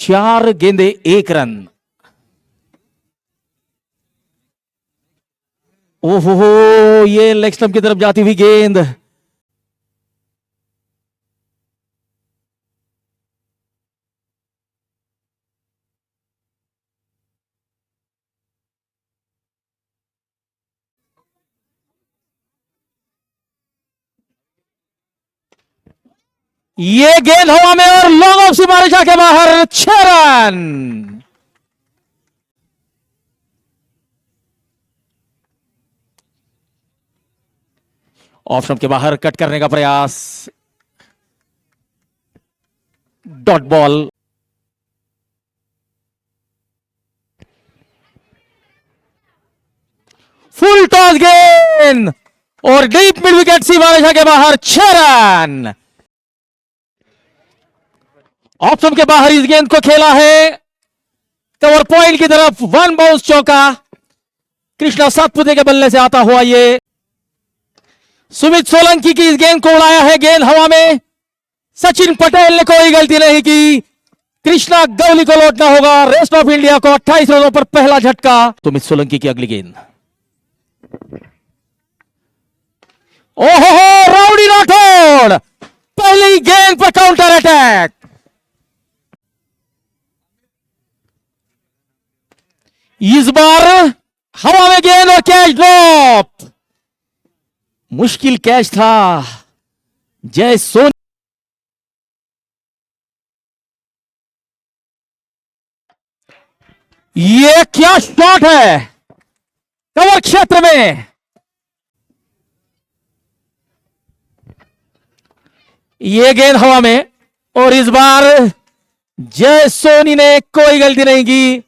4 गेंदे 1 रन। ओहो, ये लेग स्टंप की तरफ जाती हुई गेंद। ये गेंद हवा में और लॉन्ग ऑफ सीमा रेखा के बाहर, 6 रन। ऑफ स्टंप के बाहर कट करने का प्रयास, डॉट बॉल। फुल टॉस गेंद और डीप मिड विकेट सीमा रेखा के बाहर, 6 रन। ऑफ स्टंप के बाहर इस गेंद को खेला है कवर पॉइंट की तरफ, 1 बाउंस चौका। कृष्णा सातपुते के बल्ले से आता हुआ ये सुमित सोलंकी की इस गेंद को उड़ाया है, गेंद हवा में। सचिन पटेल ने कोई गलती नहीं की, कृष्णा गौली को लौटना होगा। रेस्ट ऑफ इंडिया को 28 रनों पर पहला झटका। सुमित सोलंकी की अगली गेंद, ओहो, राउडी राठौड़ पहली गेंद पर काउंटर अटैक। इस बार हवा में गेंद और कैच ड्रॉप। मुश्किल कैच था। जय सोनी, ये क्या शॉट है कवर क्षेत्र में। ये गेंद हवा में और इस बार जय सोनी ने कोई गलती नहीं की।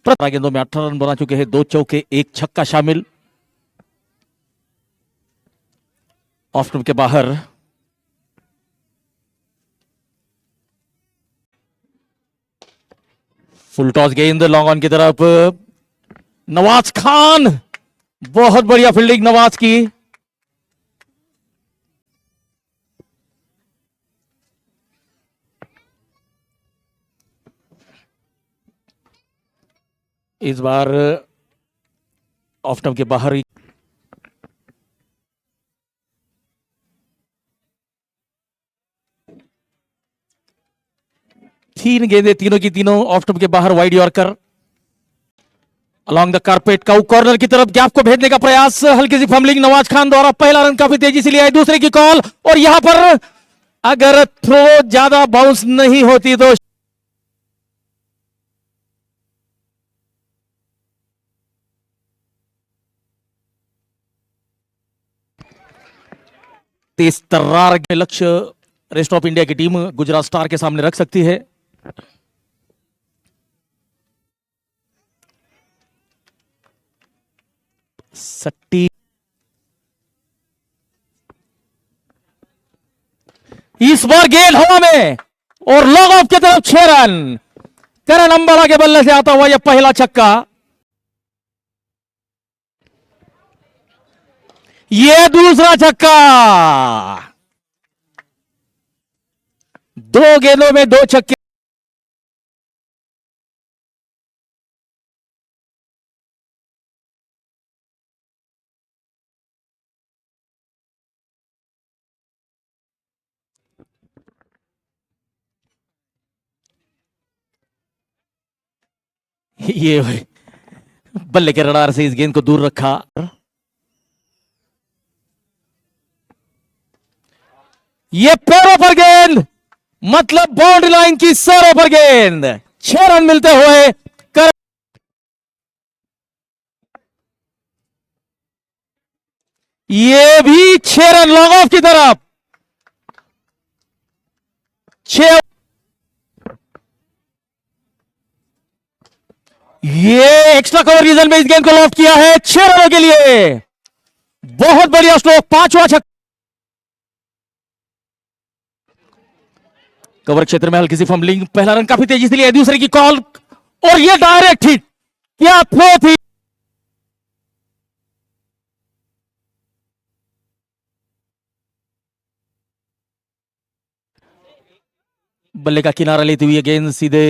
गेंदों में 18 रन बना चुके हैं, 2 चौके 1 छक्का शामिल। ऑफ स्टंप के बाहर फुल टॉस गेंद लॉन्ग ऑन की तरफ, नवाज खान, बहुत बढ़िया फील्डिंग नवाज की। इस बार ऑफ स्टंप के बाहर 3 गेंदें, तीनों की तीनों ऑफ स्टंप के बाहर, wide yorker. Along the carpet cow corner की तरफ गैप को भेजने का प्रयास, हल्की सी फंबलिंग नवाज खान द्वारा। पहला रन काफी तेजी से लिया है, दूसरे की कॉल और यहां पर अगर थ्रो ज्यादा बाउंस नहीं होती तो तेज तर्रार लक्ष्य रेस्ट ऑफ इंडिया की टीम गुजरात स्टार के सामने रख सकती है। सट्टी, इस बार गेंद हवा में और लॉन्ग ऑफ की तरफ, 6 रन। करण अंबाला के बल्ले से आता हुआ यह पहला छक्का। यह दूसरा छक्का। 2 गेंदों में 2 छक्के। ये बल्ले के रडार से इस गेंद को दूर रखा। ये पैरों पर गेंद, मतलब बाउंड्री लाइन की सरों पर गेंद। 6 रन मिलते हुए ये भी 6 रन लॉन्ग ऑफ की तरफ। 6, ये एक्स्ट्रा कवर रीजन में इस गेंद को लॉक किया है 6 रनों के लिए। बहुत बढ़िया स्ट्रोक, 5वां छक्का। कवर क्षेत्र में हल्की सी फंबलिंग, पहला रन काफी तेजी से लिया, दूसरे की कॉल और ये डायरेक्ट हिट। क्या थ्रो थी। बल्ले का किनारा लेती हुई गेंद सीधे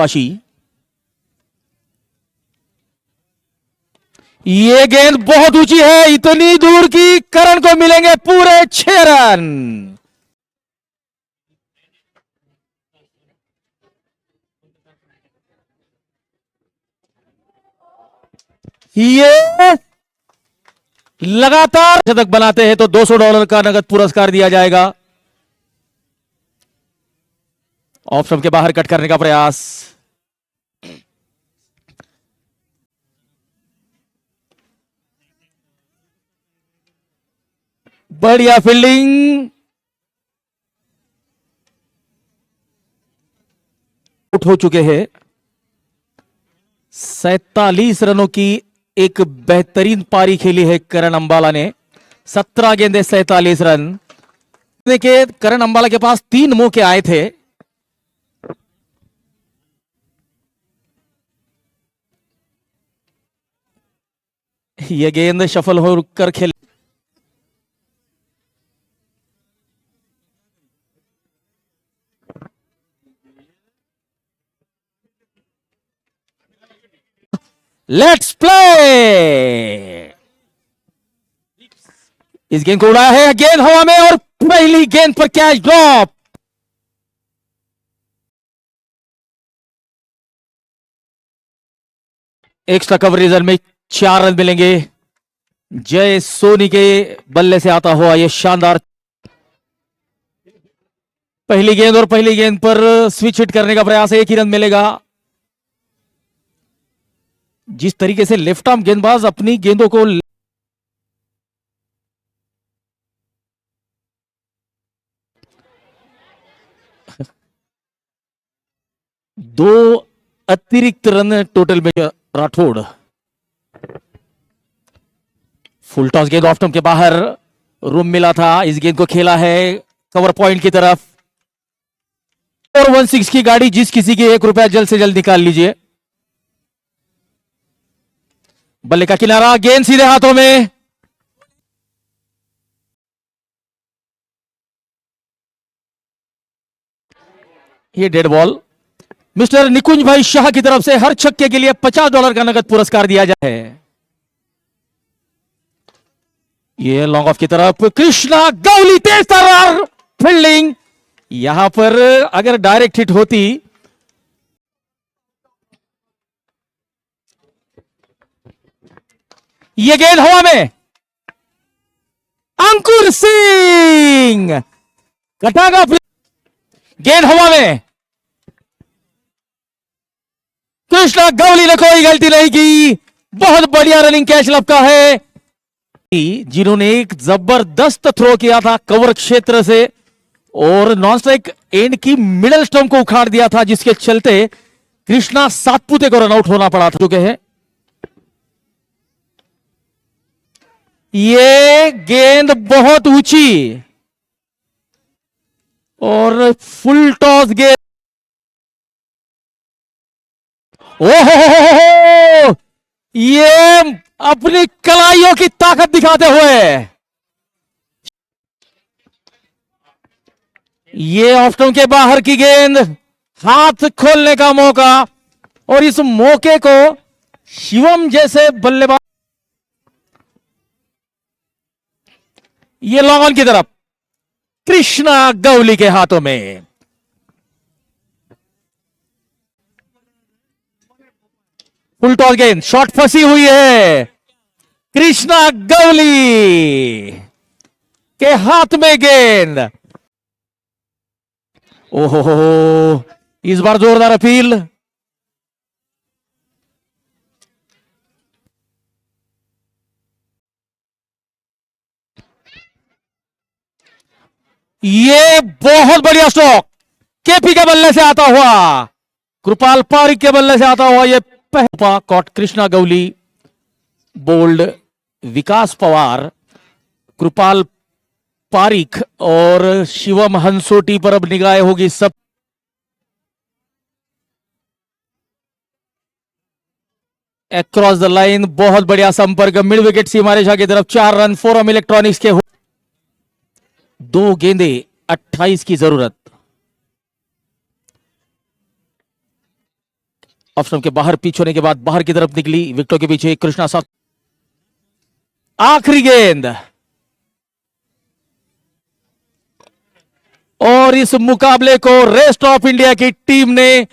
बाशी, ये गेंद बहुत ऊंची है, इतनी दूर की करण को मिलेंगे पूरे 6 रन। ये लगातार शतक बनाते हैं तो $200 का नगद पुरस्कार दिया जाएगा। ऑफ स्टंप के बाहर कट करने का प्रयास, बढ़िया फील्डिंग, आउट हो चुके हैं। 47 रनों की एक बेहतरीन पारी खेली है करण अंबाला ने। 17 गेंदे 47 रन। देखिए करण अंबाला के पास 3 मौके आए थे। यह गेंद शफल होकर खेल, लेट्स प्ले। इस गेंद को उड़ाया है, गेंद हवा में और पहली गेंद पर कैच ड्रॉप। एक्स्ट्रा कवरेज में 4 रन मिलेंगे। जय सोनी के बल्ले से आता हुआ यह शानदार पहली गेंद, और पहली गेंद पर स्विच हिट करने का प्रयास है, 1 ही रन मिलेगा। जिस तरीके से लेफ्ट आर्म गेंदबाज अपनी गेंदों को दो अतिरिक्त रन टोटल में राठौड़। फुल टॉस गेंद ऑफ स्टंप के बाहर, रूम मिला था, इस गेंद को खेला है कवर पॉइंट की तरफ। 416 की गाड़ी, जिस किसी की ₹1 जल्द से जल्द निकाल लीजिए। बल्ले का किनारा, गेंद सीधे हाथों में। ये डेड बॉल। मिस्टर निकुंज भाई शाह की तरफ से हर छक्के के लिए $50 का नगद पुरस्कार दिया जाए। ये लॉन्ग ऑफ की तरफ, कृष्णा गौली तेज तर्रार फील्डिंग। यहां पर अगर डायरेक्ट हिट होती, ये गेंद हवा में, अंकुर सिंह कटागा, गेंद हवा में। कृष्णा गौली ने कोई गलती नहीं की, बहुत बढ़िया रनिंग कैच लपका है। जिन्होंने एक जबरदस्त थ्रो किया था कवर क्षेत्र से और नॉन स्ट्राइक एंड की मिडल स्टंप को उखाड़ दिया था, जिसके चलते कृष्णा सातपुते को रनआउट होना पड़ा था। चुके हैं, ये गेंद बहुत ऊंची और फुल टॉस गेंद। ओहो, ये अपनी कलाइयों की ताकत दिखाते हुए, ये ऑफ स्टंप के बाहर की गेंद, हाथ खोलने का मौका, और इस मौके को शिवम जैसे बल्लेबाज, ये लॉन्ग ऑन की तरफ, कृष्णा गौली के हाथों में। फुल टॉस गेंद, शॉट फंसी हुई है, कृष्णा गौली के हाथ में गेंद। ओहो, इस बार जोरदार अपील। ये बहुत बढ़िया स्ट्रोक, केपी के बल्ले से आता हुआ, कृपाल पारिक के बल्ले से आता हुआ, ये पहला कॉट। कृष्णा गौली बोल्ड, विकास पवार, कृपाल पारिक और शिवम हंसोटी पर अब निगाहें होगी सब। अक्रॉस द लाइन, बहुत बढ़िया संपर्क, मिड विकेट सीमारे शाह की तरफ, 4 रन। फोरम इलेक्ट्रॉनिक्स के 2 गेंदे 28 की जरूरत। ऑफ स्टंप के बाहर पिच होने के बाद बाहर की तरफ निकली, विकेटों के पीछे कृष्णा साथ। आखिरी गेंद और इस मुकाबले को रेस्ट ऑफ इंडिया की टीम ने